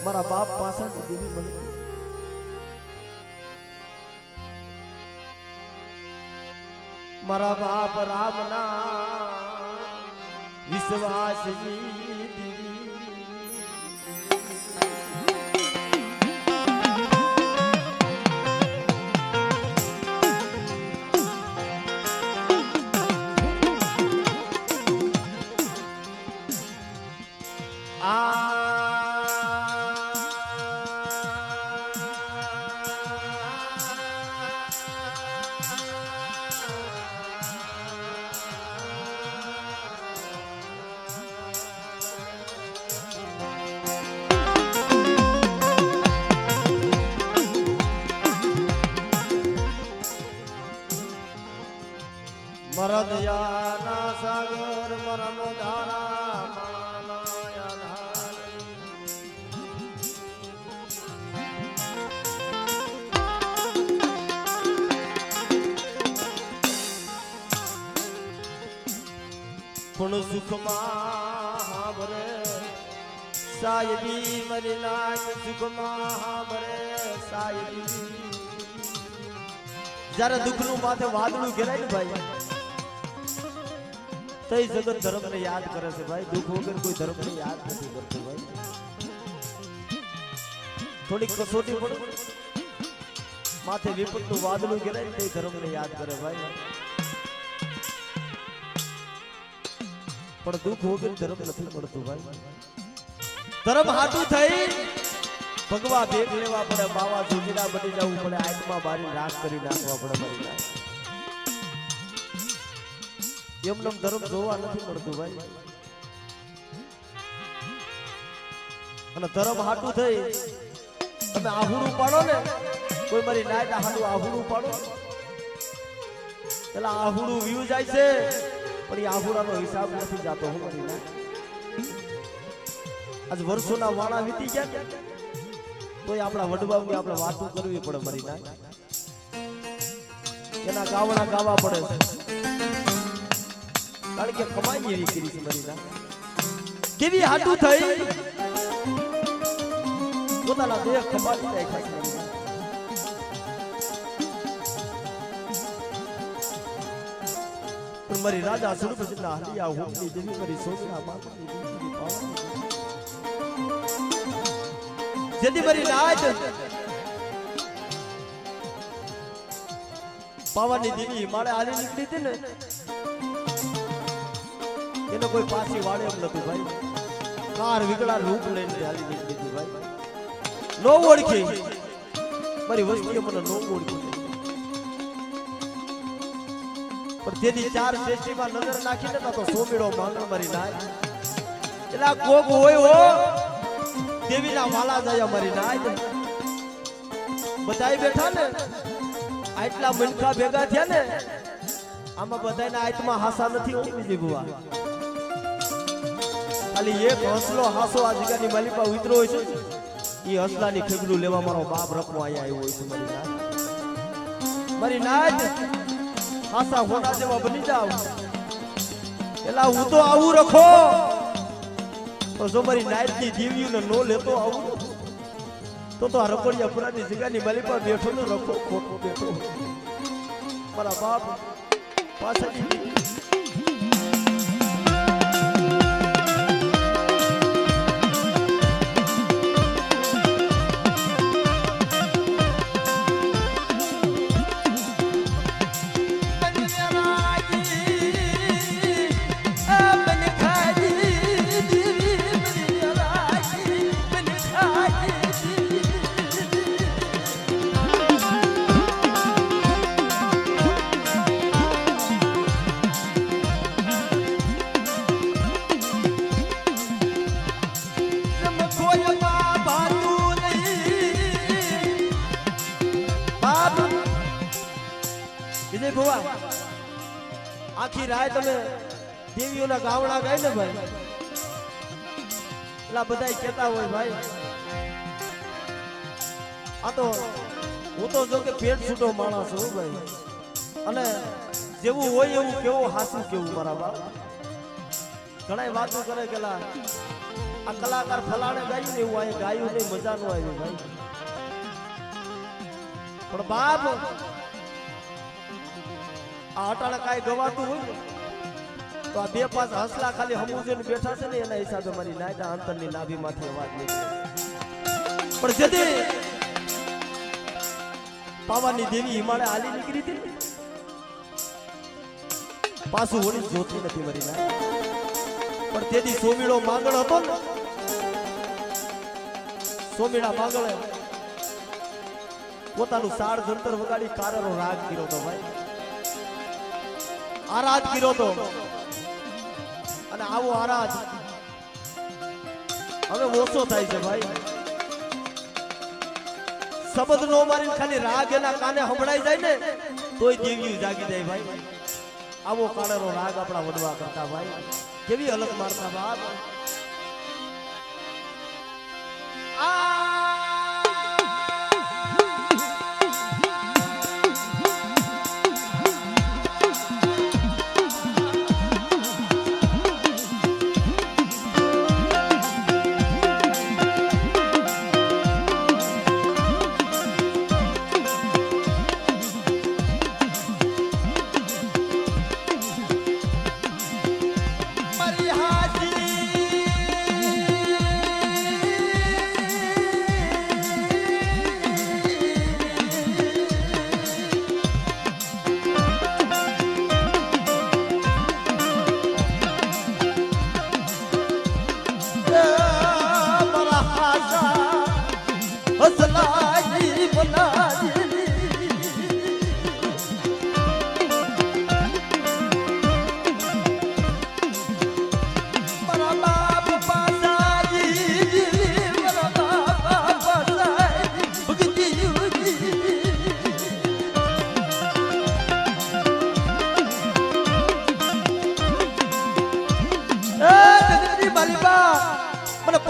મારા બાપ પાસેથી દેવી મળી મારા બાપ રામના વિશ્વાસની મરા દયાના સાગર મરમ ધારા માનયા ધારી પણ સુખમાં હાબરે સાયબી મરી નાખ સુખમાં હાબરે સાયબી જ્યારે દુઃખનું માથે વાદળું ઘેરાય ને ભાઈ તો એ જગત ધર્મ ને યાદ કરે છે ભાઈ દુઃખ વગર કોઈ ધર્મ ને યાદ નથી કરતો ભાઈ થોડીક કસોટી પડે માથે વિપત નું વાદળું ઘેરાય તે ધર્મ ને યાદ કરે ભાઈ પણ દુઃખ વગર ધર્મ નથી પડતું ભાઈ ધર્મ હાટું થઈ ભગવા ભેગ લેવા પડે બાવા જોગીના બની જવું પડે આત્મા બારી રાખ કરી નાખવા પડે મારી નાખ એમને ધર્મ જોવા નથી મળતું ભાઈ અને ધર્મ હાટું થઈ તમે આહુડું પાડો ને કોઈ મારી નાઈટ હાટું આહુડું પાડો પેલા આહુડું વ્યૂ જાય છે પણ એ આહુડાનો હિસાબ નથી જાતો હું મારી નાઈટ આજ વર્ષોના વાણા વીતી ગયા તોય આપણા વડવાઓની આપણે વાતો કરવી પડે મારી નાઈટ એના ગાવડા ગાવા પડે છે કારણ કે કમાઈ એવી કરી છે મારી ના કેવી હાટું થઈ પોતાના દેહ કમાતી રાખ્યા છે પણ મારી રાજા સુરપતિના હલિયા હોમની દેવી મારી સોગના માતાની દેવી પાવાની જેથી મારી નાચ પાવાની દેવી માળે આલી નીકળી હતી ને એને કોઈ પાછી વાળે એમ નતું ભાઈ કાર વિકળા રૂપ લઈને ચાલી નીકળી ભાઈ નો ઓળખી મારી વસ્તીઓ મને નો ઓળખી પણ તેની ચાર શ્રેષ્ઠીમાં નજર નાખીને તો સોમીડો માંગણ મારી નાય એટલે કોક હોય હો દેવીના વાલા જાય મારી નાય બધાય બેઠા ને આટલા મનખા ભેગા થયા ને આમાં બધાના આત્મા હાસા નથી ઓળખી બુવા ખાલી એક હસલો હાસો આ જગ્યાની માલિકા ઉતરો હોય છે એ હસલાની ખેગડું લેવા મારો બાપ રખવા અહીંયા આવ્યો હોય છે મારી નાચ હાસા હોના જેવા બની જાવ એલા હું તો આવું રખો તો જો મારી નાચની દેવીઓને નો લેતો આવું તો આ રકોડિયા પુરાની જગ્યાની માલિકા બેઠો ને રખો ખોટો બેઠો મારા બાપ પાછળની આખી રાત તમે દેવીઓના ગાવડા ગાય ને ભાઈ એટલા બધા કહેતા હોય ભાઈ આ તો હું તો જો કે પેટ છૂટો માણસ છું ભાઈ અને જેવું હોય એવું કેવું હાસું કેવું મારા બાપ ઘણા વાતો કરે કેલા આ કલાકાર ફલાણે ગાયું ને એવું અહીં ગાયું નહીં, મજા નો આવી ભાઈ. પણ બાપ આ અટાણે કાંઈ ગવાતું હોય ને તો આ બે પાંચ હસલા ખાલી હમુજે બેઠા છે ને એના હિસાબે મારી નાયના અંતરની નાભીમાંથી અવાજ નીકળે. પણ જેથી પાવાની દેવી હિમાલય હાલી નીકળી હતી ને પાછું વળી જોતી નથી મારી નાય. પણ તેથી સોમીડો માંગણ હતો ને, સોમીડા માંગણે પોતાનું સાડ જંતર વગાડી કારરો રાગ કર્યો હતો ભાઈ, આરાધ કર્યો હતો. અને આવો આરાધ હવે ઓછો થાય છે ભાઈ. શબ્દ નો મારીને ખાલી રાગ એના કાને સંભળાઈ જાય ને તોય દેવીઓ જાગી જાય ભાઈ. આવો કાળેરો રાગ આપણા વડવા કરતા ભાઈ, કેવી અલગ મારતા બાપ.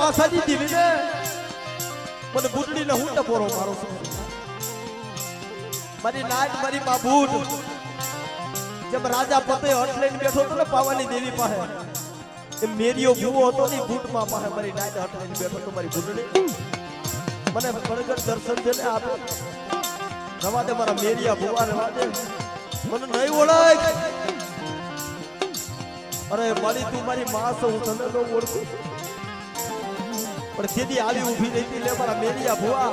પાસાજી દીવીને મને બુડડીને હું ટપોરો મારો છું. મારી નાટ મારી બાબૂટ જેમ રાજા પતે હટ લઈને બેઠો હતો ને પાવાની દેવી પાસે, એ મેરીઓ ભૂવો હતો ને બૂટમાં પાસે મારી નાટ હટ લઈને બેઠો હતો. મારી બુડડી મને પ્રગટ દર્શન દે ને આપે. રવા દે મારા મેરિયા ભૂવા, રવા દે, મને નહીં ઓળખ. અરે મારી તું મારી માં છો, હું તને ન ઓળખું. પણ સીધી આવી ઊભી રહી લે મારા મેરિયા ભુવા,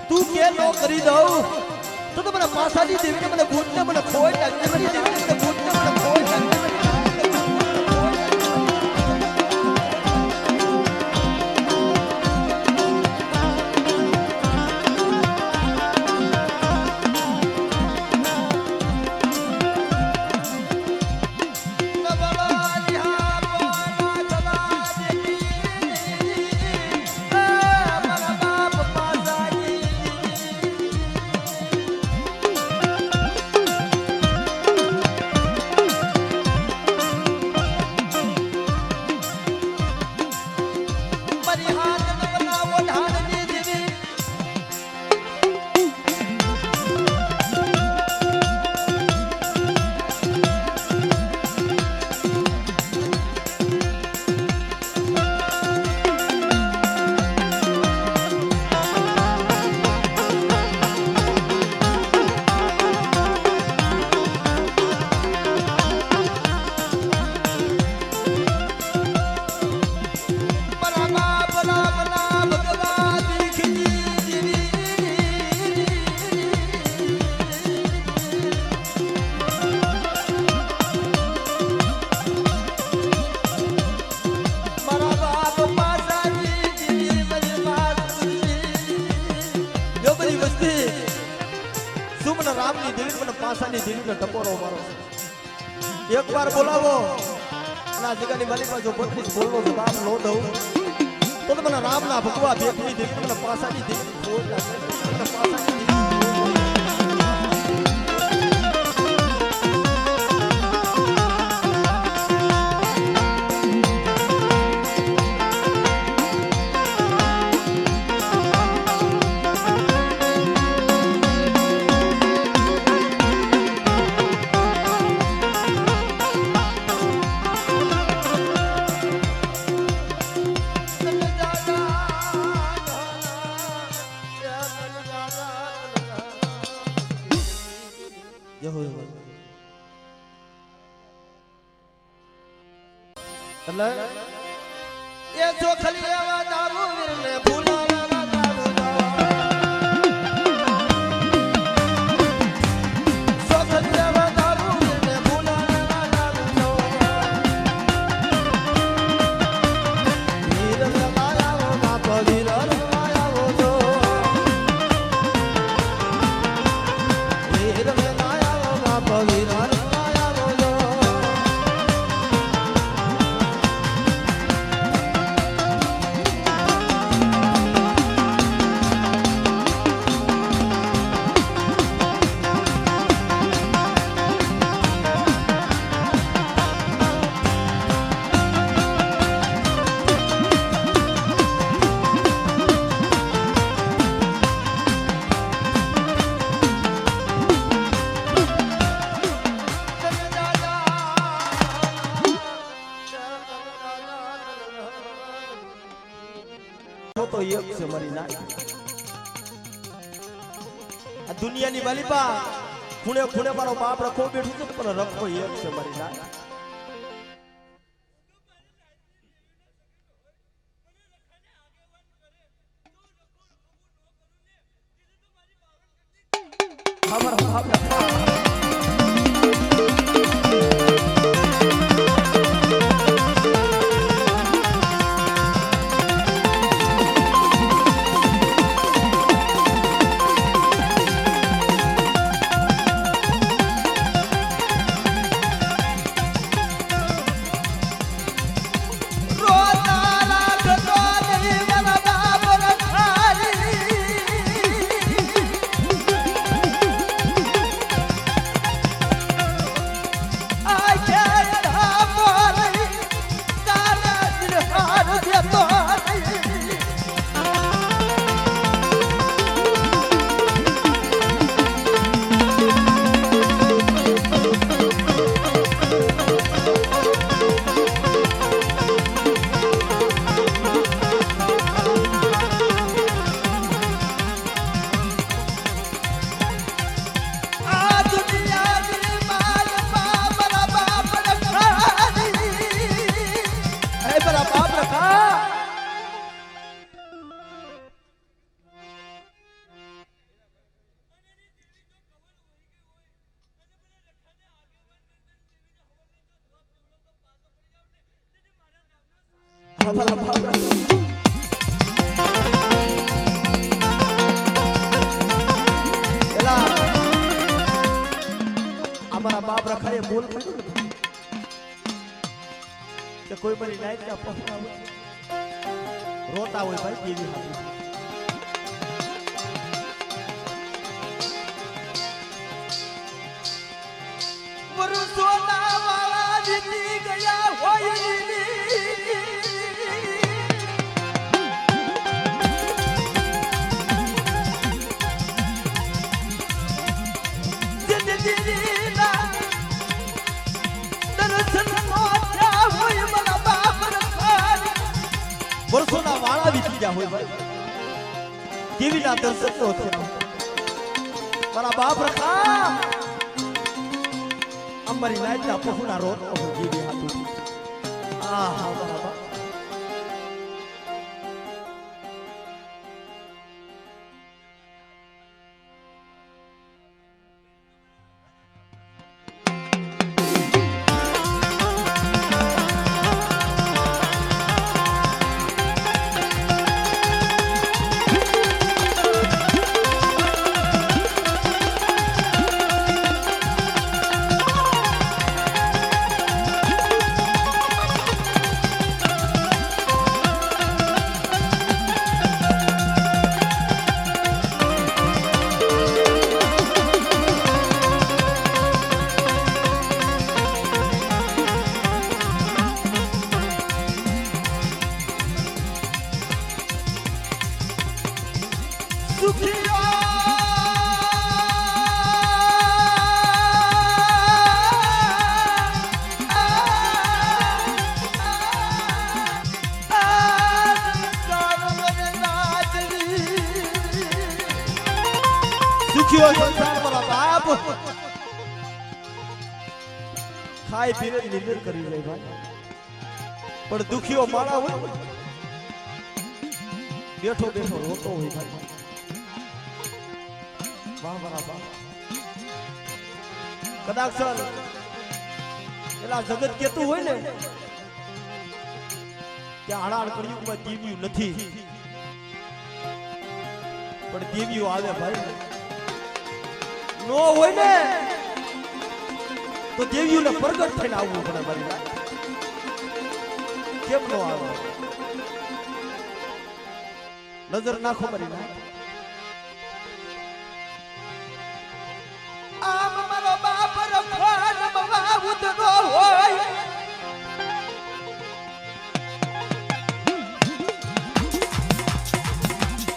તું કે નો કરી દઉં તો મને પાસાની દેવીને મને ભૂતને મને ખોઈ નાખી, મારી દેવીને મને ભૂતને મને ખોઈ નાખી. રામની દેવી મને પાસાની દેવીને ટપોરો મારો. એકવાર બોલાવો અને આ જગાની મારી પાસે 32 બોલનો જવાબ નો દઉં તો મને રામના ભગવા ભેખની દેવી મને પાસાની દેવી ખોટ લાગે. પાસાની એટલે એ ચોખલી એવા દારૂ વીરને ભૂલાવા દારૂ ચોખલી એવા દારૂ વીરને ભૂલાવા દારૂ વીર લાયા બાપ વીર લાયા જો વીર લાયા બાપ વીર તો એક છે મારી નાય આ દુનિયાની માલિપા ખૂણે ખૂણે મારો બાપ રખો બેઠું છે પણ રખો એક છે મારી નાય અમારો બાપ અમારા બાપ રખાએ બોલ કે કોઈ મારી નાઈટ ના પહોંચતા રોતા હોય ભાઈ કેવી હાથું વરુસોના વાળા જીતી ગયા હોય વર્ષોના વાળા વીતી ગયા હોય ભાઈ કેવી ના દર્શન નો થયા મારા બાપ રખા અમારી નાઈટ ના પહોના રોત જીવી હાથું આ હા બાબા સુખીઓ સંસાર વાળા બાપ ખાઈ પીને નિર્ણય કરી લે ભાઈ પણ દુખીઓ માણા હોય બેઠો બેઠો રોતો હોય ભાઈ વાહ વાહ વાહ કદાચ એલા જગત કેતું હોય ને કે આડાળ કળિયુગમાં દેવ્યું નથી પણ દેવ્યું આવે ભાઈ નો હોય ને તો દેવ્યું ને પ્રગટ થઈને આવવું પડે મારી વાત કેમ નો આવે નજર નાખો મારી વાત આમ મારો બાપ રખવાન બવા ઉતરો હોય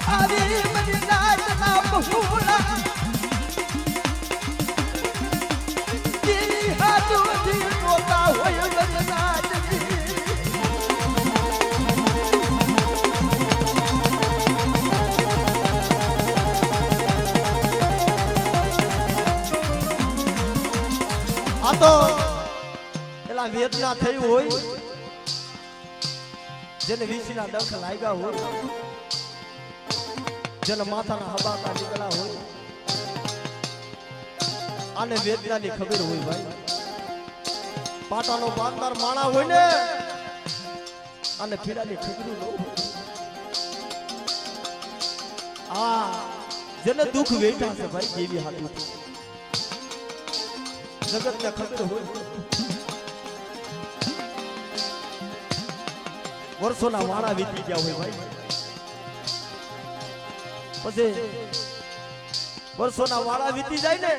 આવી મની નાચ ના બહુલા દી હાજુ દી રોતા હોય મની નાચ આ તો એલા વેદના થઈ હોય જેને વીસીના ડખ લાગ્યા હોય જેને માથાના હબાકા નીકળ્યા હોય આને વેદનાની ખબર હોય ભાઈ પાટાનો બાંધનાર માણા હોય ને આને પીડાની ખબર ન હોય આ જેને દુઃખ વેઠા છે ભાઈ જેવી હાથું જગત ને ખબર હોય વર્ષોના વાણા વીતી ગયા હોય ભાઈ પછી વર્ષોના વાળા વીતી જાય ને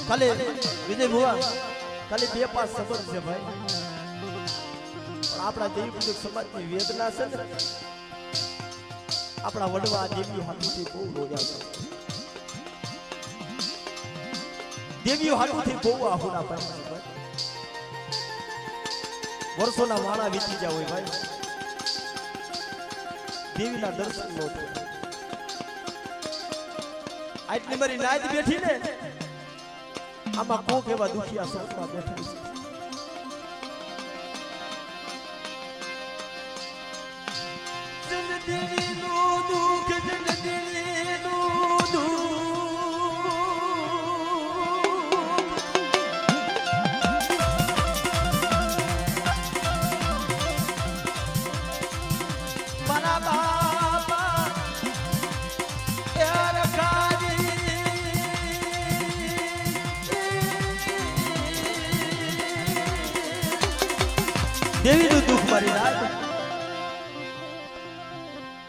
ખાલી વિજય ભુવા ખાલી બે પાંચ શબ્દ છે ભાઈ પણ આપણા દેવી પૂજક સમાજની વેદના છે ને આપણા વડવા દેવીઓ હાથુથી બહુ રોજા છે દેવીઓ હાથુથી બહુ આહુડા પાડે છે ભાઈ વર્ષોના વાળા વીતી ગયા હોય ભાઈ દેવીના દર્શન નો થાય આટલી મારી નાચ બેઠી ને આમાં કોક એવા દુખિયા સંતમાં બેઠા છે જનદીનું દુઃખ જનદીનું દુઃખ મારા બાપા યાર દેવીનું દુઃખ મારી નાખ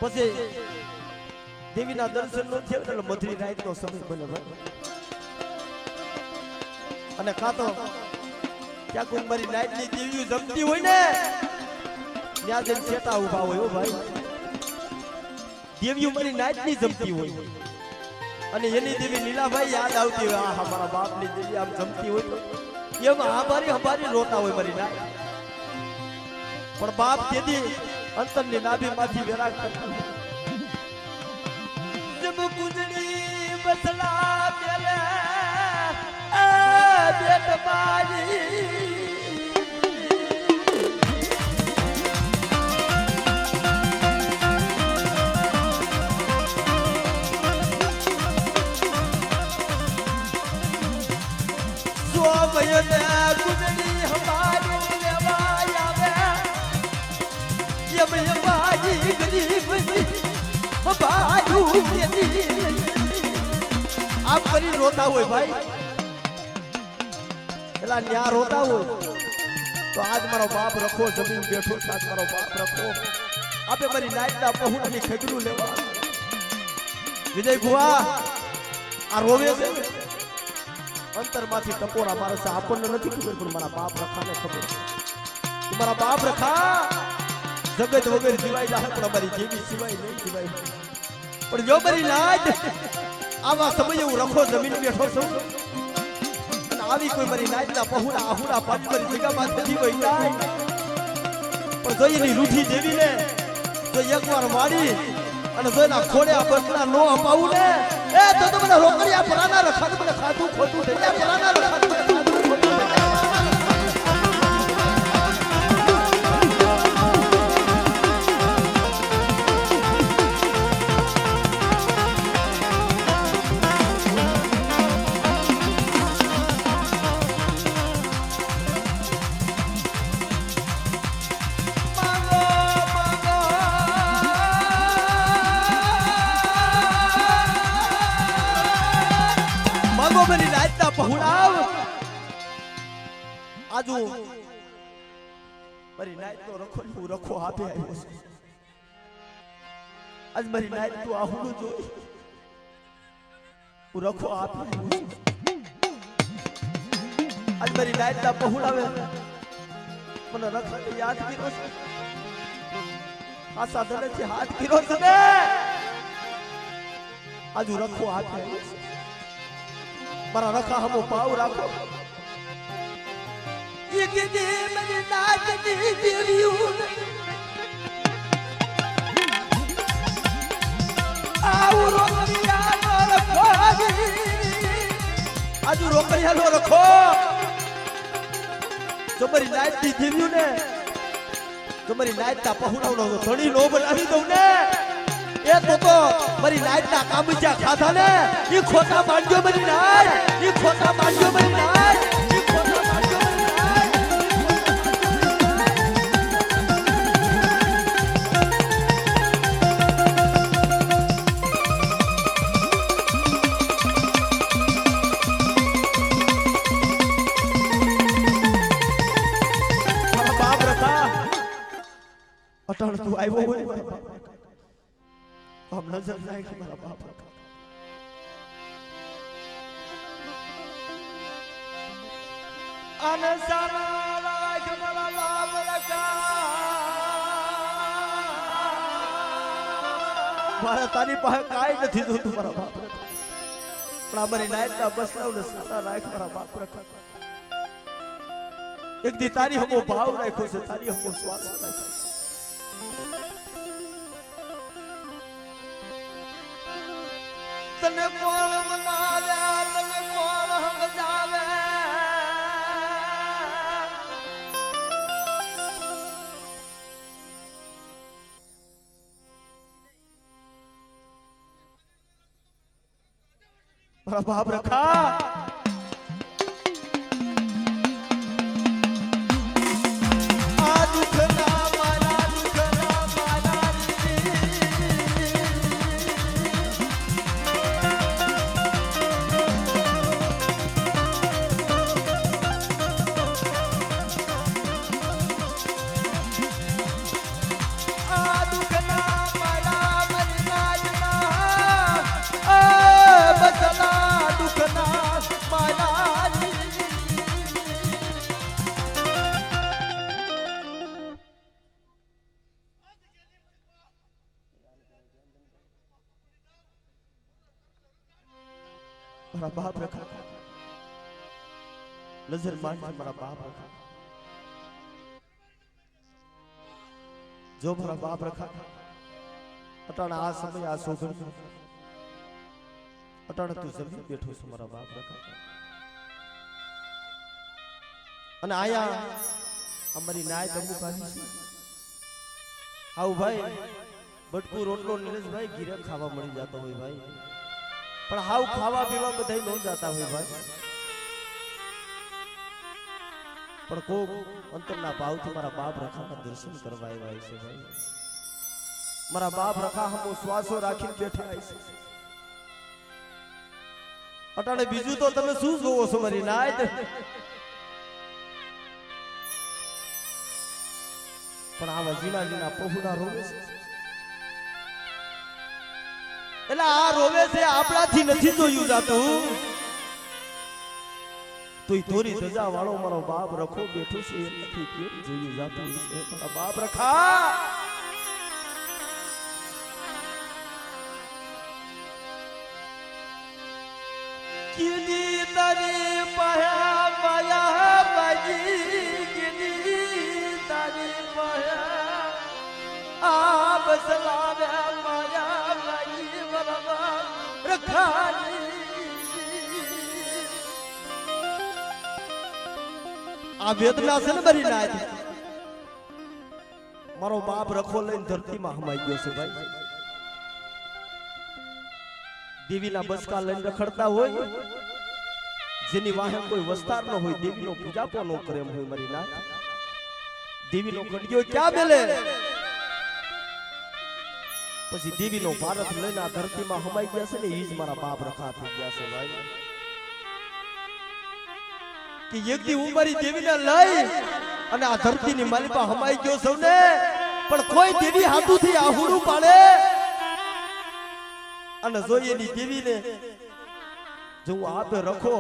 પછી દેવીના દર્શન નો થયો એટલે મધરી રાતનો સમય બને ભાઈ અને કાતો ક્યાંક મારી નાઈટની દેવીઓ જમતી હોય ને ત્યાં જઈને ચેતા ઉભા હોય ભાઈ દેવીઓ મારી નાઈટની જમતી હોય અને એની દેવી લીલાભાઈ યાદ આવતી હોય આ મારા બાપની દેવી આમ જમતી હોય એમ હંભારી રોતા હોય મારી નાઈટ પણ બાપ તેદી અંતરની નાભીમાંથી વેરાગ કરતા જબ કુજડી બસલા પેલે બેટ બાજી સોમયને કુજડી હમારી લેવા આવે યમ બાજી ગરીબ બાજુ આમ કરી રોતા હોય ભાઈ પેલા ન્યા રોતા હોય તો આજ મારો બાપ રખો જમીન બેઠો આજ મારો બાપ રખો આપે મારી નાઈટના પહોળાની ખેગડું લેવા વિજય ગુવા આ રોવે છે અંતરમાંથી ટપોરા મારે છે આપણને નથી ખબર પણ મારા બાપ રખાને ખબર છે મારા બાપ રખા જગત વગર જીવાય જાય પણ અમારી જેવી સિવાય નહીં જીવાય પણ જો મારી નાઈટ આવા સમયે હું રખો જમીન બેઠો છું અને આવી કોઈ મારી નાઈટના પહોળા આહુડા પાટ મારી જગ્યામાં થતી હોય જાય પણ જો એની રૂઠી દેવી ને જો એકવાર વાડી અને જો એના ખોડે આ બસના નો અપાવું ને એ તો મને રોકડિયા પરાના રખા મને ખાધું ખોટું થઈ જાય પરાના રખા મને ખાધું ખોટું થઈ જાય મારી રાતના પહોળાવ આજુ મારી નાઈટ નો રખો હું રખો આપે આવ્યો છે આજ મારી નાઈટ તું આહુડું જોઈ હું રખો આપે આવ્યો છે આજ મારી નાઈટ ના પહોળાવે મને રખો યાદ કર્યો છે આ સાધનેથી હાથ કર્યો છે ને આજુ રખો આપે આવ્યો છે મારા રખા હમો પાવ રાખો ये के दे मेरे नाच दे देवियूं आओ रोकड़िया लो रखो આજુ રોકડિયા લો રખો જો મારી નાઈટ ની દેવ્યું ને જો મારી નાઈટ ના પહોળાવનો ધણી નો બનાવી દઉં ને એ તો મારી નાઈટ ના કામચા ખાધા ને ઈ ખોટા માંડ્યો મારી નાઈટ ઈ ખોટા માંડ્યો મારી નાઈટ ઈ ખોટા માંડ્યો મારી નાઈટ મારા બાપ રખા અટણ તું આવ્યો હોય મારા બાપ हम नजर लाएंगे मेरा बाप रखा अनसारा लाग मेरा बाप रखा मारा तारी પાસે કાઈ નથી જોતું મારા બાપ રખા પણ અમારી નાઈટના બસલાવને સારા રાખ મારા બાપ રખા એક દી તારી હમો ભાવ રાખ્યો છે તારી હમો શ્વાસ રાખ્યો तने कोण मनावे तने कोण समझावे મારા બાપ રખા आ दुख ना मारा दुख ना मारा મારા બાપ રખા નજર માંડ મારા બાપ રખા જો મારા બાપ રખા અટાણા આ સમય આ સોગણ અટાણા તું જમી બેઠો છું મારા બાપ રખા અને આયા અમારી નાય દમુ કાઢી છે આવ ભાઈ બટકુ રોટલો નીલેશભાઈ ગીરે ખાવા મળી જતો હોય ભાઈ પણ હાવ ખાવા પીવા બધાય ન જાતા હોય ભાઈ પણ કોક અંતરના ભાવથી મારા બાપ રખાના દર્શન કરવા આવ્યા છે ભાઈ મારા બાપ રખા હમો શ્વાસો રાખીને બેઠા છે અટાણે બીજું તો તમે શું જોવો છો મારી નાય પણ આવા ઝીણા ઝીણા પહોળા રોવે છે એટલે આ રોવે છે આપણાથી નથી જોયું જાતું તો ઈ ધોરી ધજા વાળો મારો બાપ રખો બેઠો છે એનાથી કેમ જોયું જાતું છે મારા બાપ રખા કીધી તારી પાયા પાયા બાજી કીધી તારી પાયા આ બસલાવે પાયા બાજી બરાબર રખાની આ વેદના છે ને મારી નાત મારો બાપ રખો લઈને ધરતીમાં હમાઈ ગયો છે ભાઈ દેવીના બસકા લઈને રખડતા હોય જેની વાહે કોઈ વસ્તાર ન હોય દેવીનો પૂજાપો ન કરે એમ હોય મારી નાત દેવીનો ખડગ્યો ક્યાં બેલે પછી દેવીનો ભારત લઈને આ ધરતીમાં હમાઈ ગયા છે ને ઈ જ મારા બાપ રખા થઈ ગયા છે ભાઈ કે એક દી હું મારી દેવીને લઈ અને આ ધરતીની માલિપા હમાઈ ગયો છું ને પણ કોઈ દેવી હાથુથી આહુડું પાડે અને જોઈએ ની દેવીને જો હું આપે રખો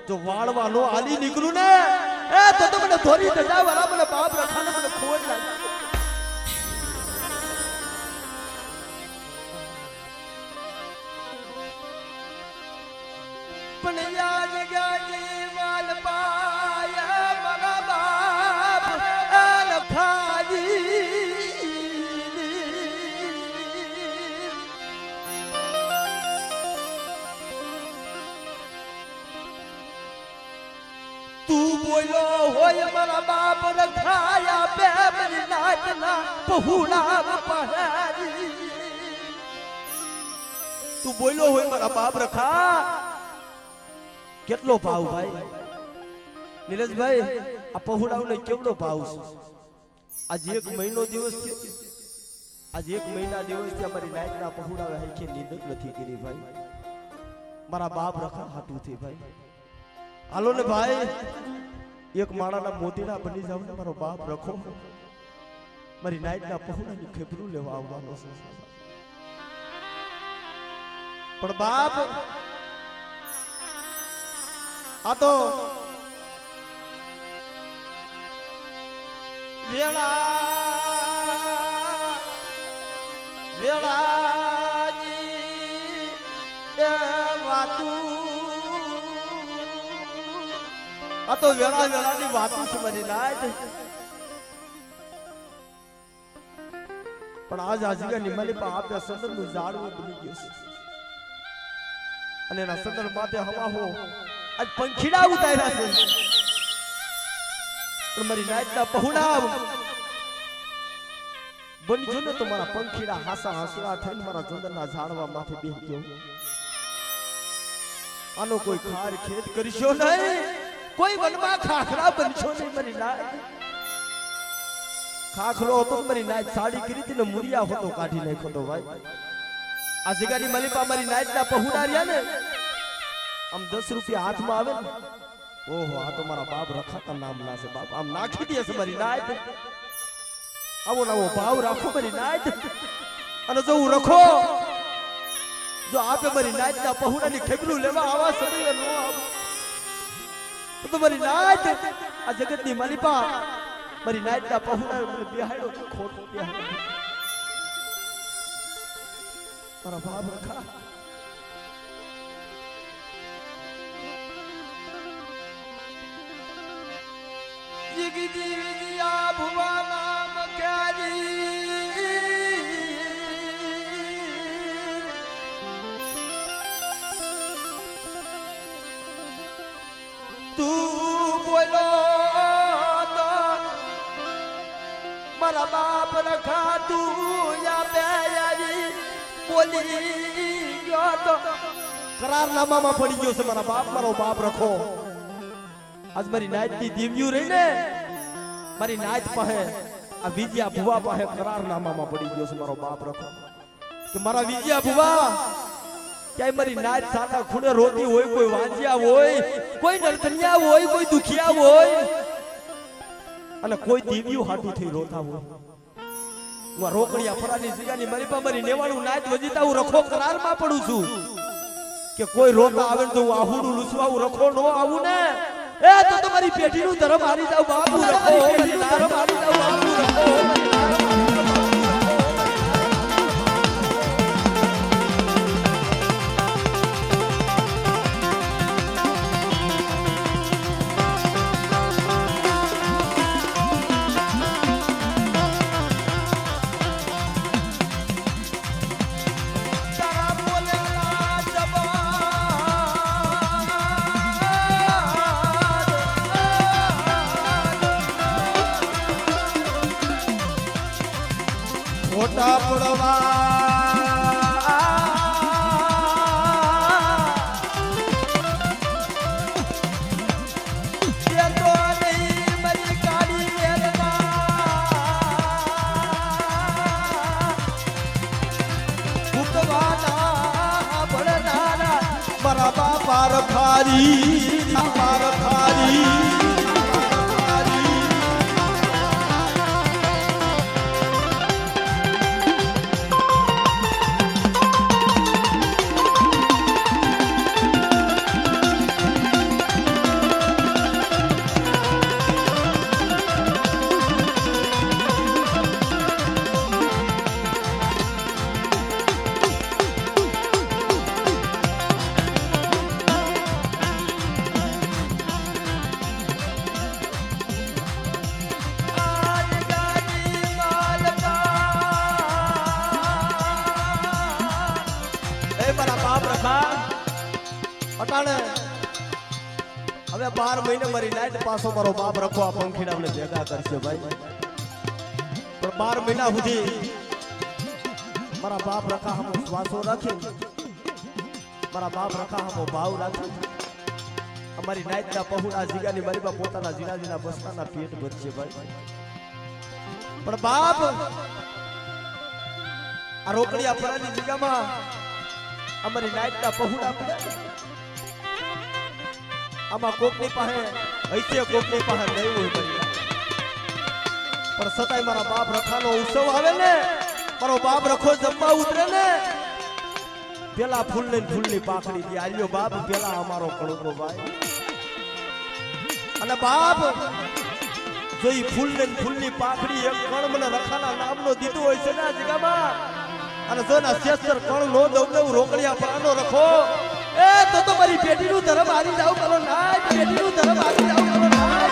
જો વાળવા નો આલી નીકળું ને એ તો મને ધોરી ધજા વાળા મને બાપ રખાને મને ખોઈ લાગે પણ યાદ ગાજી માલ પાયા મારા બાપ લખાજી તું બોલો હોય મારા બાપ રખાયા બે મારી નાચના પહુડા પહાડી તું બોલ્યો હોય મારા બાપ રખા કેટલો ભાવ ભાઈ નીરજભાઈ આ પહોળાઓને કેવડો ભાવ છે આજે એક મહિનો દિવસ થયો આજે એક મહિના દિવસથી અમારી નાઈટના પહોળાએ હરખી નીંદ જ નથી કરી ભાઈ મારા બાપ રખા હાટું થી ભાઈ હાલો ને ભાઈ એક માણાના મોતીના બની જાવ ને મારો બાપ રખો મારી નાઈટના પહોળાની ખેબરું લેવા આવવાનો છે પણ બાપ આ તો વેળાજી એ વાતું આ તો વેળા વેળાની વાતું છે મારી નાઈટ પણ આજ આજગાની મારી પાસે આપે સંદનનું ઝાડવું બની ગયું છે અને એના સંદન માથે હવા હો આજ પંખીડા ઉતાર્યા છે પણ મારી નાઈટના પહોળા બનજો ને તો મારા પંખીડા હાસા હાસવા થઈને મારા ચંદનના ઝાડવા માથે બેસી ગયો આનો કોઈ ખાર ખેત કરશો નહીં કોઈ વનમાં ખાખરા બનશો નહીં મારી નાઈટ ખાખરો હતો મારી નાઈટ સાડી કરી હતી ને મુરિયા હતો કાઢી નાખ્યો તો ભાઈ આ જગાની મલિપા મારી નાઈટના પહોળા રહ્યા ને આમ 10 રૂપિયા હાથમાં આવે ને ઓહો આ તો મારા બાપ રખાતા નામ ના છે બાપ આમ નાખી દે છે મારી નાઈટ આવો નવો ભાવ રાખો મારી નાઈટ અને જો હું રખો જો આપે મારી નાઈટના પહોળાની ખેબરું લેવા આવા સમયે નો આવો તો મારી નાઈટ આ જગતની મલિપા મારી નાઈટના પહોળા મને બેહાડ્યો તો ખોટો બેહાડ્યો મારા બાપ રખા જીગી વિજયા ભુવા નામ ક્યારી તું બોલો તો મારા બાપ રખા તું યા બેયારી બોલી ગયો તો કરારનામામાં પડી ગયો છે મારા બાપ મારો બાપ રખો આજ મારી નાઈટ ની દેવ્યું રહી ને મારી નાઈટ પાસે આ વિજયા ભુવા પાસે કરારનામામાં પડી ગયો છે મારો બાપ રખો કે મારા વિજયા ભુવા ક્યાંય મારી નાઈટ સાતા ખૂણે રોતી હોય કોઈ વાંજ્યા હોય કોઈ નરકન્યા હોય કોઈ દુખિયા હોય અને કોઈ દેવ્યું હાટું થઈ રોતા હોય હું આ રોકડિયા ફરાની જગ્યાની મારી પાસે મારી નેવાણું નાચ વજીતા હું રખો કરારમાં પડું છું કે કોઈ રોતા આવે ને તો હું આહુડું લૂસવા હું રખો નો આવું ને એ તો તમારી પેઢીનું ધર્મ હારી જાવ બાપુ રખો પેઢીનું ધર્મ હારી જાવ બાપુ રખો મોટા પડવા મારા બાપા રખારી અટાણે હવે 12 મહિને મારી લાઈટ પાછો મારો બાપ રખો આ પંખીડા ને ભેગા કરશે ભાઈ પણ 12 મહિના સુધી મારા બાપ રખા હમો શ્વાસો રાખે મારા બાપ રખા હમો ભાવ રાખે અમારી નાઈટ ના પહુડા જીગાની મારી બા પોતાના જીનાજીના બસતાના પેટ ભરશે ભાઈ પણ બાપ આ રોકડિયા ફરાની જગ્યામાં અમારી નાઈટ ના પહુડા પડ્યા આમાં કોકની પાસે હૈસે કોકની પાસે નહીં હોય પણ છતાંય મારા બાપ રખાનો ઉત્સવ આવે ને મારો બાપ રખો જમવા ઉતરે ને પેલા ફૂલ ને ફૂલની પાખડી દી આલ્યો બાપ પેલા અમારો કણકો ભાઈ અને બાપ જો ઈ ફૂલ ને ફૂલની પાખડી એક કણ મને રખાના નામનો દીધો હોય છે ને આ જગ્યામાં અને જો ના શેષર કણ નો દઉં રોકડિયા પરાનો રખો એ તો મારી પેઢીનું ધર્મ હારી જાવ કરો ના પેઢીનું ધર્મ હારી જાવ કરો ના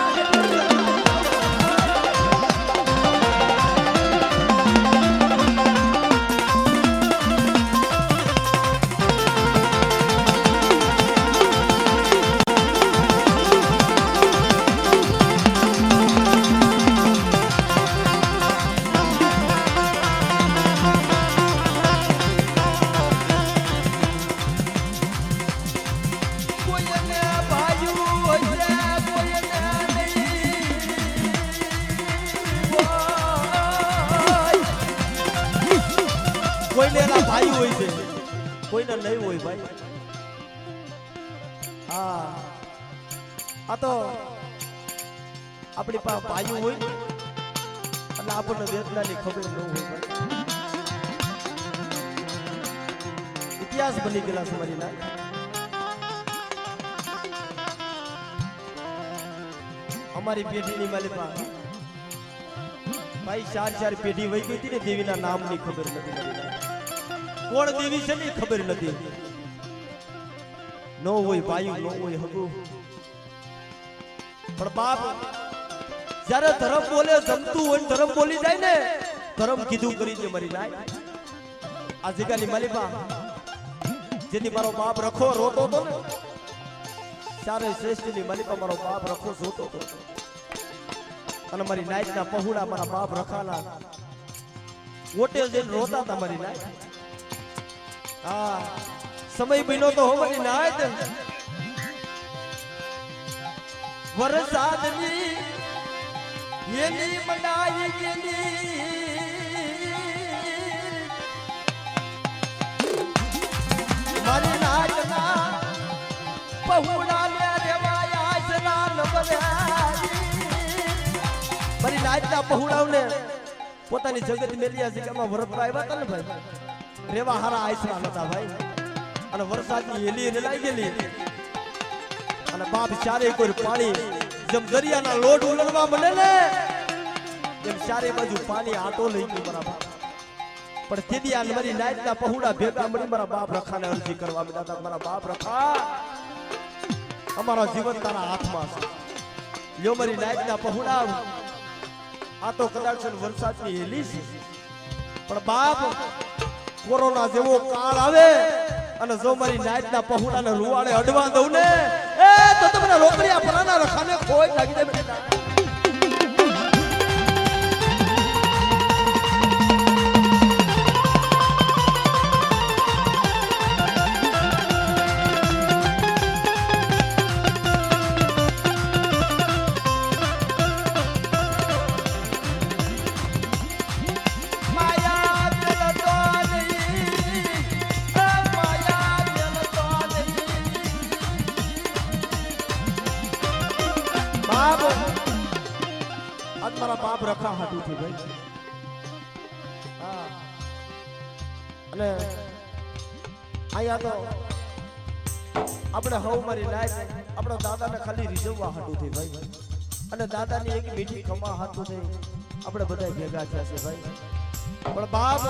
કોઈને એના ભાઈ હોય છે કોઈને નહીં હોય ભાઈ હા આ તો આપણી પાસે ભાઈ હોય અને આપણને વેદનાની ખબર ન હોય ભાઈ ઇતિહાસ બની ગયેલા છે મારી ના અમારી પેઢીની મારી પાસે ભાઈ 4 પેઢી વહી ગઈ હતી ને દેવીના નામની ખબર નથી કોણ દેવી છે ને ખબર નથી નો હોય ભાઈ નો હોય હગુ પણ બાપ જ્યારે ધર્મ બોલે જમતું હોય ધર્મ બોલી જાય ને ધર્મ કીધું કરી દે મારી નાય આ જગ્યાની માલિકા જેથી મારો બાપ રખો રોતો હતો ને ચારે શ્રેષ્ઠની માલિકા મારો બાપ રખો જોતો હતો અને મારી નાઈટ ના પહુડા મારા બાપ રખાના ઓટે જઈને રોતા હતા મારી નાઈટ હા સમય બન્યો તો હો મારી નાઈટ વરસાદની એની મંડાઈ ગયેલી મારી નાઈટ ના પહુડા ને રેવાયા આશરા ન બન્યા મારી નાઈટના પહુડાવને પોતાની જગત મેલિયા જગ્યામાં વરતવા આવ્યા હતા ને ભાઈ રેવા હારા આયસરા નતા ભાઈ અને વરસાદની હેલી એને લાગી ગયેલી અને બાપ ચારે કોઈ પાણી જેમ દરિયાના લોટ ઉલળવા મળે ને એમ ચારે બાજુ પાણી આટો લઈ ગયું બરાબર પણ તેદી આ મારી નાઈટના પહોળા ભેગા મળી મારા બાપ રખાને અરજી કરવા માંડ્યા હતા મારા બાપ રખા અમારો જીવન તારા હાથમાં છે લ્યો મારી નાઈટના પહોળા આ તો કદાચ વરસાદની હેલી છે પણ બાપ કોરોના જેવો કાળ આવે અને જો મારી નાઈટના પહોળાને રૂવાડે અડવા દઉં ને એ તો તમને રોકડિયા પરાના રખાને ખોઈ લાગી દે બેટા બાપ રખા હાટું થી ભાઈ અને અહીંયા તો આપણે હવ મારી નાઈટ આપણા દાદાને ખાલી રીઝવવા હાટું થી ભાઈ અને દાદાની એક મીઠી ખમા હાટું થઈ આપણે બધા ભેગા થયા છે ભાઈ પણ બાપ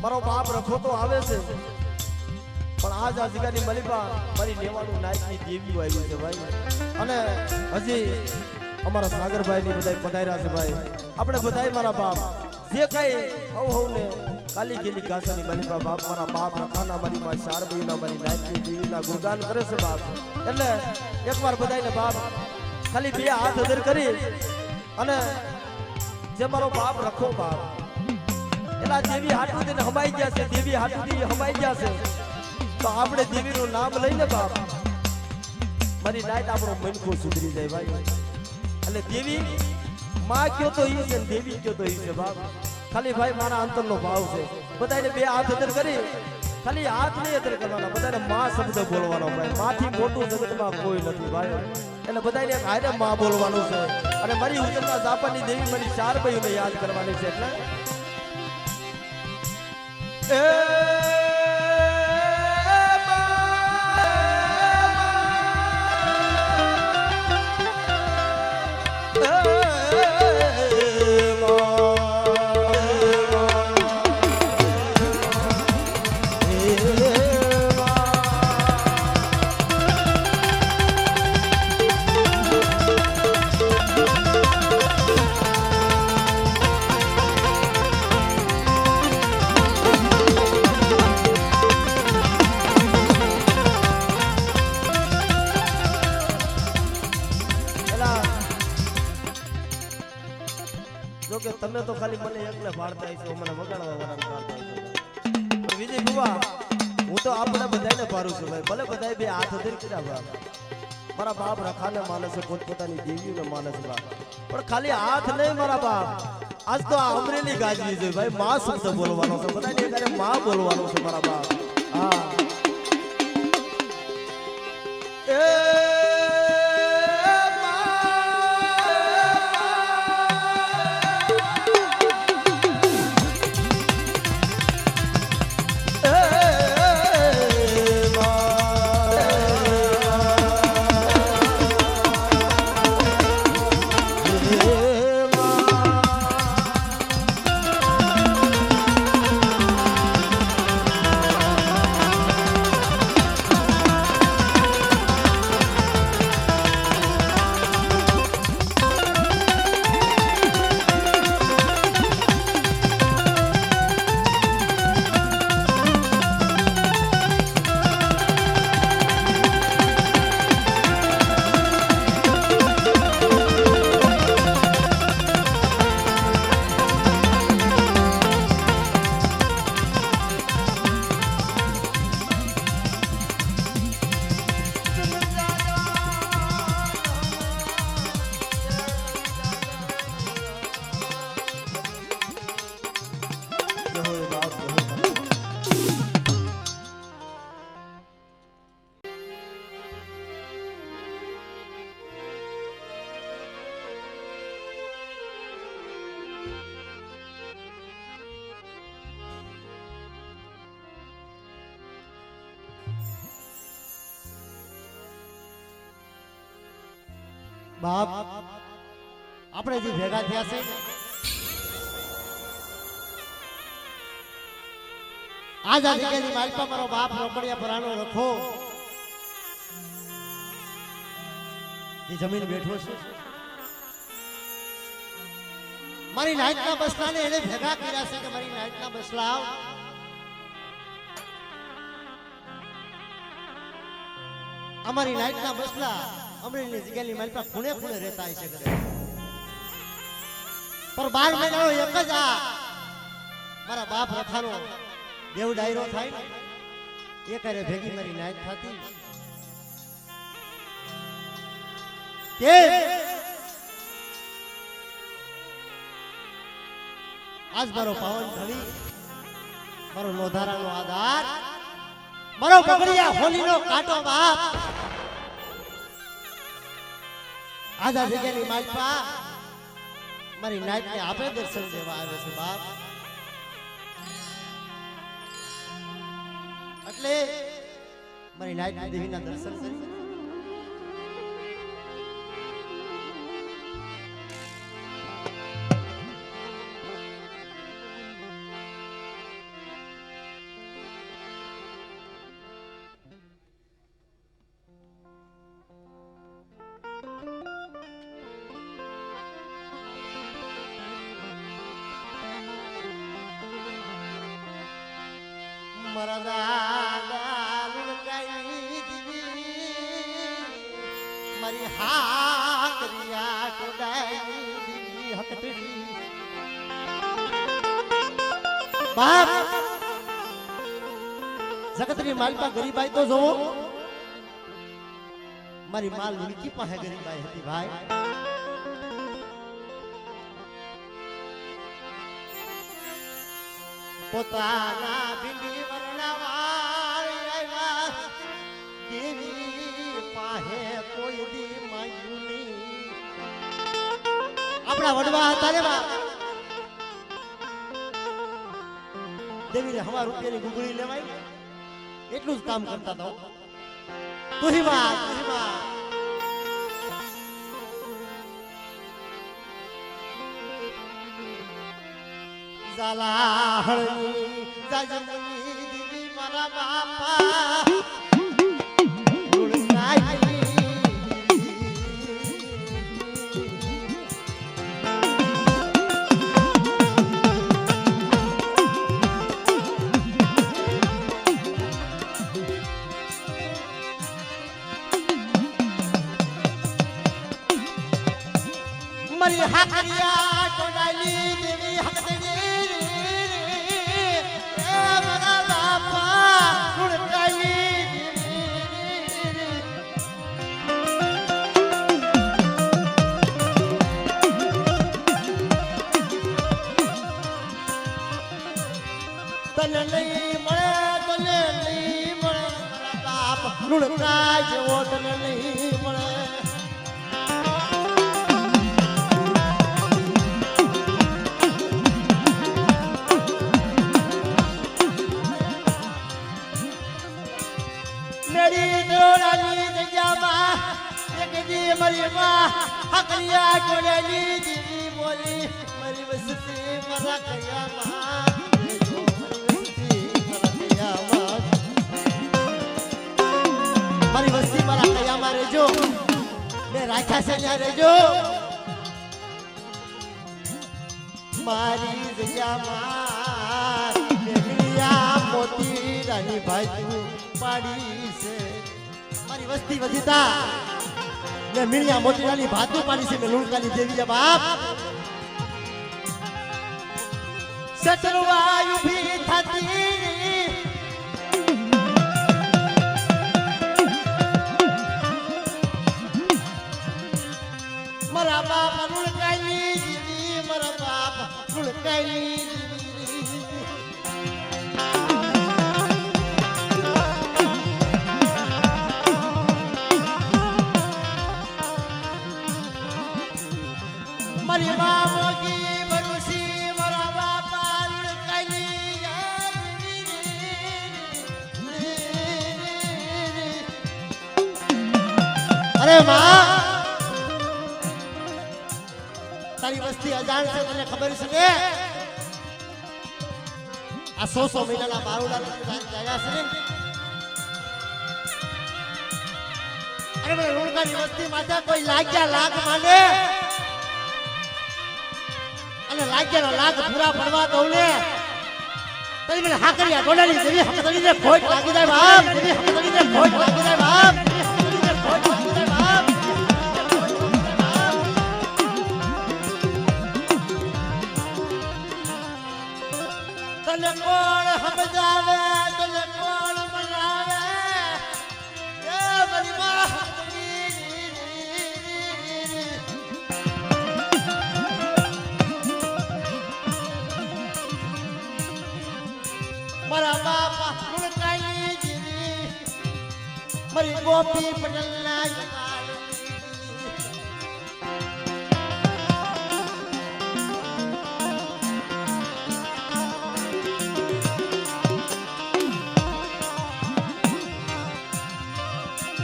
મારો બાપ રખો તો આવે છે પણ આજ આ જગ્યાની મલિપા મારી લેવાનું નાઈટની દેવી આવી છે ભાઈ અને હજી અમારા સાગરભાઈ ની બધા પધાર્યા છે ભાઈ આપણે બધાય મારા બાપ જે કઈ હવ ને કાલી ગેલી ગાસાની મલિપા બાપ મારા બાપ રખાના મારી માં શારબીના મારી નાઈટની દેવીના ગુણગાન કરે છે બાપ એટલે એકવાર બધાયને બાપ ખાલી બે હાથ અધર કરી અને જે મારો બાપ રખો બાપ એલા દેવી હાટું ને હમાઈ ગયા છે દેવી હાટું હમાઈ ગયા છે તો આપણે દેવીનું નામ લઈને બાપ મારી નાઈટ આપણો મનકો સુધરી જાય ભાઈ એટલે દેવી માં કયો તો ઈ છે દેવી કયો તો ઈ છે બાપ ખાલી ભાઈ મારા અંતરનો ભાવ છે બધાને બે હાથ અધર કરી ખાલી હાથ નહીં અધર કરવાના બધાને માં શબ્દ બોલવાનો ભાઈ માથી મોટું જગતમાં કોઈ નથી ભાઈ એટલે બધાને એક હારે માં બોલવાનું છે અને મારી ઉજળના જાપાની દેવી મારી ચાર ભાઈઓને યાદ કરવાની છે એટલે તમે તો ખાલી મને એકને પાડતા છો મને વગાડવા વાળાને પાડતા છો પણ વિજય બાબા હું તો આપણે બધાને પાડું છું ભાઈ ભલે બધાય બે હાથ અધર કર્યા બાપ મારા બાપ રખાને માને છે પોતપોતાની દેવીઓને માને છે બાપ પણ ખાલી હાથ નહીં મારા બાપ આજ તો આ અમરેલી ગાજવી છે ભાઈ માં શબ્દ બોલવાનો છે બધાને એકને માં બોલવાનો છે મારા બાપ હા બાપ આપણે જે ભેગા થયા છે આજ આ જગ્યાની માલપા મારો બાપ રોકડિયા પરાનો રખો એ જમીન બેઠો છે મારી નાઈટના બસલાને એને ભેગા કર્યા છે કે મારી નાઈટના બસલા અમારી નાઈટના બસલા અમરેલીની જગ્યાની માલપા ખૂણે ખૂણે રહેતા હશે કરે પર 12 મહિનાનો એક જ આ મારા બાપ રખાનો દેવ ડાયરો થાય ને એ કરે ભેગી મારી નાઈટ થતી કે આજ મારો પાવન ધણી મારો લોધારાનો આધાર મારો બગડિયા હોલીનો કાંટો બાપ આજ આ જગ્યાની માલપા મારી નાઈટને આપે દર્શન દેવા આવે છે બાપ એટલે મારી નાઈટ દેવીના દર્શન કરી મારા દાદા લુણકાઈ દીવી મારી હાકરિયા કોડાઈ દીવી હકતડી બાપ જગતની માલપા ગરીબાઈ તો જોવો મારી માલ લુણકી પાસે ગરીબાઈ હતી ભાઈ પોતાના ભીંડી વર્ણવાળા દેવી પાહે કોઈ દી માયું નહીં આપણા વડવા હતા રે બા દેવીને હવા રૂપિયાની ગુગળી લેવાય એટલું જ કામ કરતા હતા તુહી માં જાલાહળની જાજમની દીવી મારા બાપા ગુણગાઈ મારી હાકરિયા કોડાલી દેવી હકતડી તને નહીં મળે મારા બાપ લુણકા જેવો તને નહીં મળે મેરી દોડાની જગ્યામાં એક દી મારી માં હકરિયા કોડેલી દીવી બોલી મારી વસતી મારા કયામાં મારી વસ્તી મારા કયામાં રહેજો મેં રાખ્યા છે ત્યાં રહેજો મારી જગ્યામાં મોતી રાની ભાઈ પાડી છે મારી વસ્તી વધીતા મેં મીણિયા મોતીરાની ભાતું પાડી છે મેં લુણકાની દેવી બાપ સચરવાયુ ભી થતી મારા બાપ લુણકાની દીવી મારા બાપ લુણકાની મારી માં મોગી બરુસી મારા બાપા લુણકાની અરે માં તારી વસ્તી અજાણ છે તને ખબર છે ને આ 100 મહિનાના બારુડા જાયા છે ને અરે મને રોણકાની વસ્તી માથે કોઈ લાગ્યા લાગ માને અને લાગ્યાનો લાગ પૂરા પડવા દઉં ને તઈ મને હાકરિયા ગોડાની જેવી હકદરીને ખોટ લાગી જાય બાપ જેવી હકદરીને ખોટ લાગી જાય બાપ તને કોણ સમજાવે તને કોણ મનાવે એ મારી માં મારા બાપા મુળકાઈ જીવી મારી ગોપી પટેલના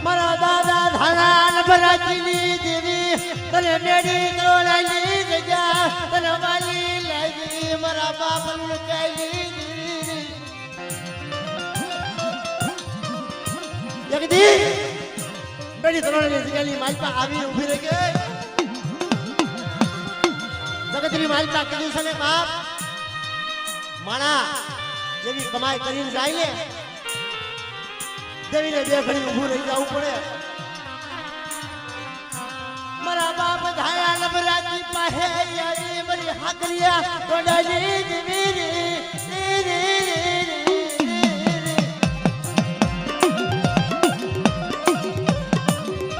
મારા દાદા ધાણા ભરાજીની દેવી તને મેડી તોડાની ગજા તને વાલી લાગી મારા બાપ મુળકાઈ જગદી બેડી તરોડની જગ્યાની માલપા આવી ઊભી રહી ગઈ જગતની માલપા કીધું છે ને બાપ માણા જેવી કમાઈ કરીને જાય ને દેવીને બે ઘડી ઊભું રહી જવું પડે મારા બાપ ધાયા લબરાજી પાસે આવી મારી હાકરિયા ગોડાની દેવી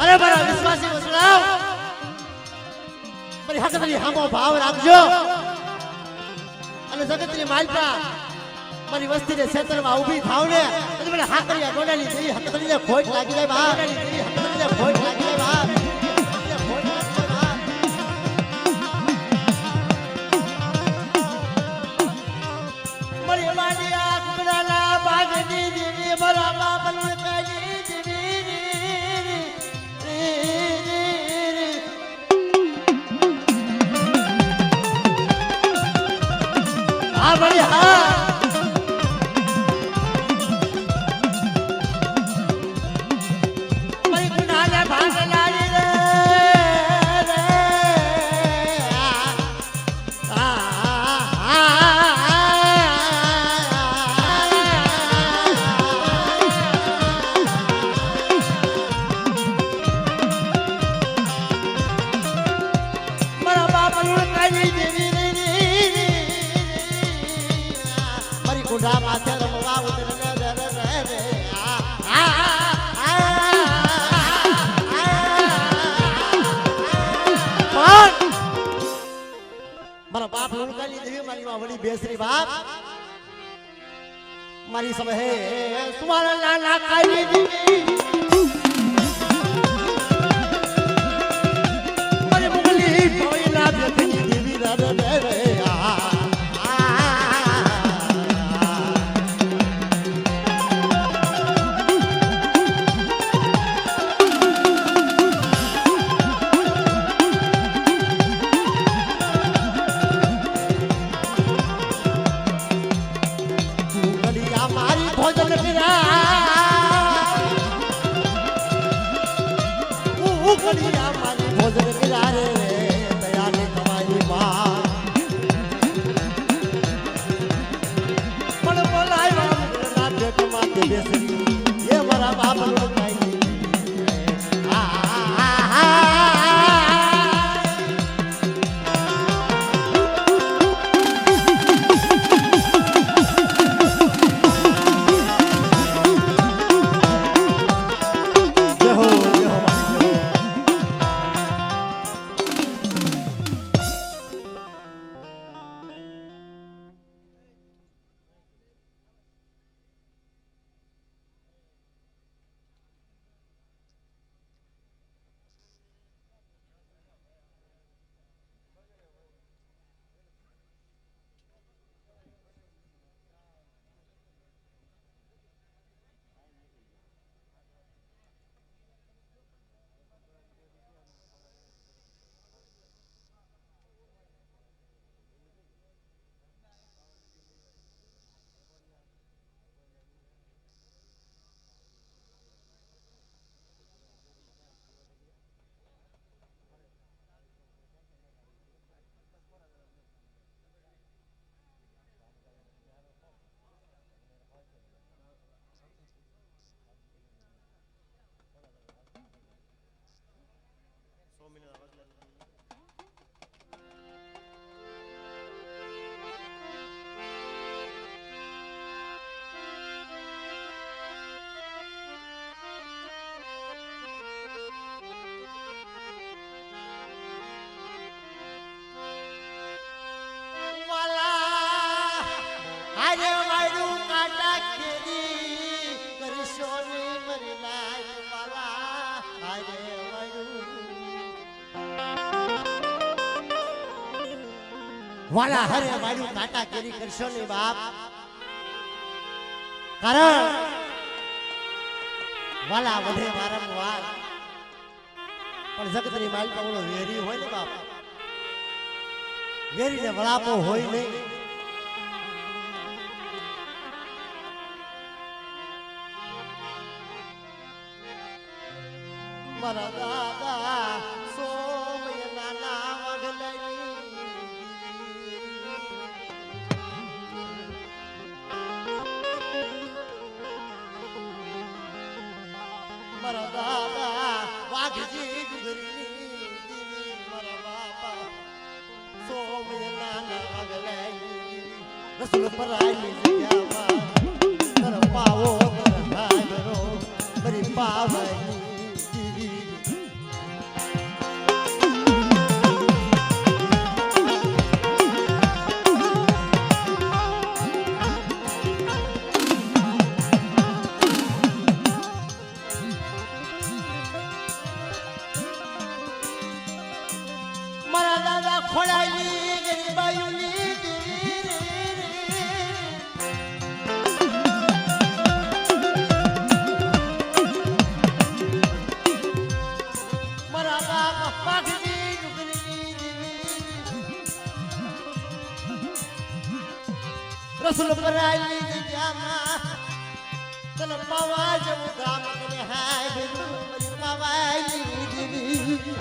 અરે મારા વિશ્વાસી વસલાવ મારી હકતની હામો ભાવ રાખજો અને જગતની માલપા મારી વસ્તીને ક્ષેત્રમાં ઊભી થાવ ને એટલે મને હાકરિયા ગોડાની જેવી હકતરીને ખોટ લાગી જાય બાપ હકતરીને ખોટ લાગી જાય બાપ મારી માની આંખ બનાના બાગની જેવી મારા બાપની કાજી જેવી હા ભાઈ હા ભાઈ ગુનાના ભાગ લાડી રે મારા બાપ લુણકાઈ દેવી ગુંડા માથે રમવા ઉતરે મારા બાપ લુણકાની દેવી મારી માં વળી બેસરી બાપ મારી સમય હે તમારા લાલા કાઈ દેવી મારી મુગલી કોઈલા બેઠી દેવી રે રે ભોજન કર્યા રે દયાની તમારી માં પણ બોલાવ્યા પેટમાં બેસરી એ મારા બાપ વાલા હરે માર્યું કાંટા કેરી કરશો ને બાપ કારણ વાલા વધે વારંવાર પણ જગતની માલિકા ઓલો વેરી હોય ને બાપ વેરીને વળાપો હોય નહીં મારા દાદા સોમયના નામ વગલની મારા દાદા વાઘજી ડુંગરીની દીવી મારા બાપા સોમયના નામ વગલની રસુલ પરાયની જગ્યામાં તર પાવો તર હાજરો મારી પાવની મારા દાદા ખોડાયેલી ગરીબાયુની મારા બાપા પાઘની ડુંગરીની રસુલ પરાયેલી જગ્યામાં તને પાવા જવું ધામ કરે હાય બેરું મારી પાવાયેલી દેવી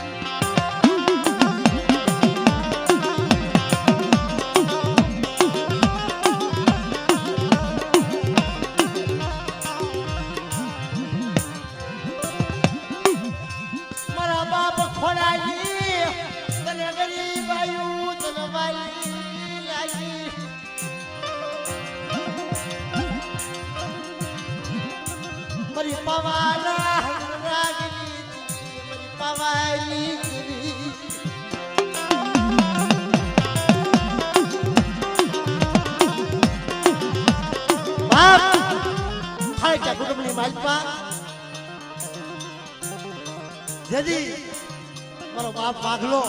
મારી પવાલા રાગની મારી પવાલી બાપ ખાયકા કુટુંબની માલપા જદી મારો બાપ વાઘલો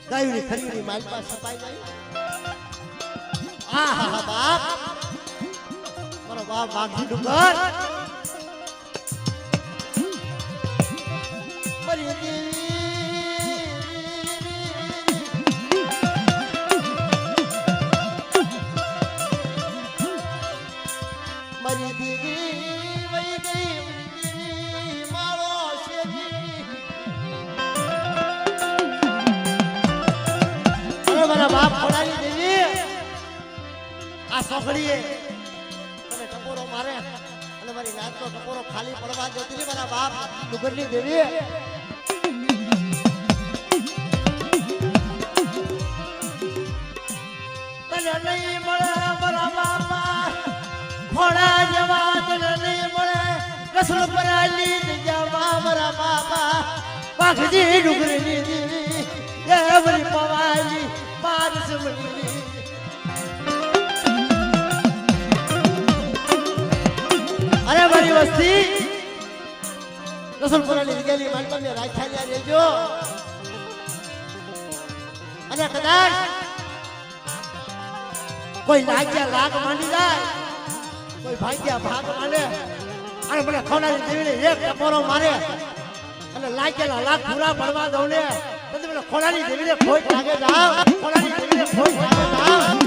ગાયુની ખરીની માલપા સપાઈ ગઈ હા બાપ મારો બાપ વાઘજી ડુંગર મારી દેવી મારી દેવી વઈ ગઈ મારો શેરી અરે મારા બાપ ખોડાની દેવી આ સોખડીએ તને ટકોરો મારે અને મારી નાચનો ટકોરો ખાલી પડવા દેતી નહીં મારા બાપ ડુંગરની દેવી તને નહીં મળે મારા બાપા ખોડા જવા તને નહીં મળે રસલ પરાલી જવા મારા બાપા પાઘજી ડુંગરની દેવી એ મારી પવાલી પારસ મળી અરે મારી વસ્તી રસુલપુરાની વિગેલી માલપા રાખ્યા રહેજો અને કદાચ કોઈ નાગ્યા લાગ માંડી જાય કોઈ ભાગ્યા ભાગ માંડે અને મને ખોડાની દેવીને એક ટકોરો મારે અને લાગેલા લાખ પૂરા પડવા દઉં ને તો મને ખોડાની દેવીને ખોટ લાગે જાવ ખોડાની દેવીને ખોટ લાગે જાવ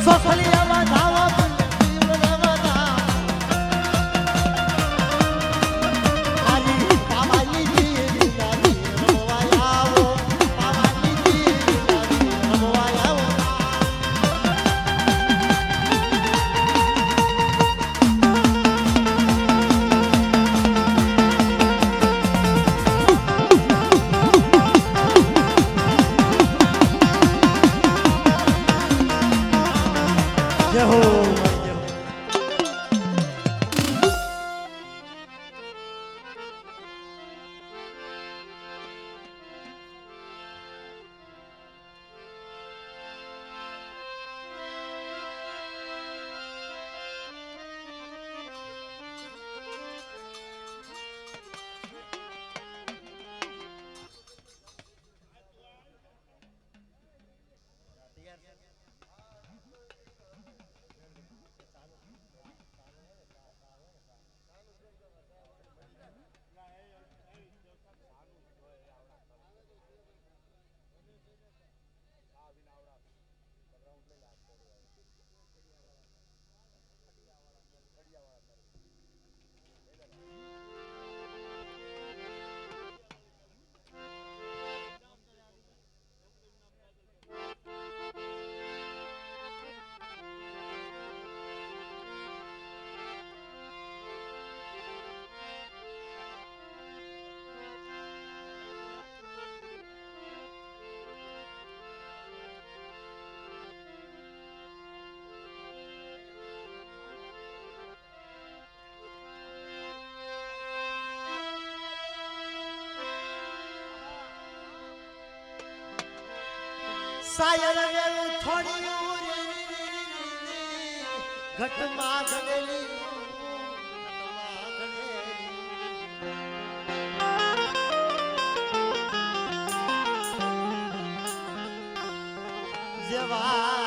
સોખલિયામાં ધાવા જય હો જય હો. સાયર વેલું થોડ્યું ઘટમાં ઘડેલી જેવા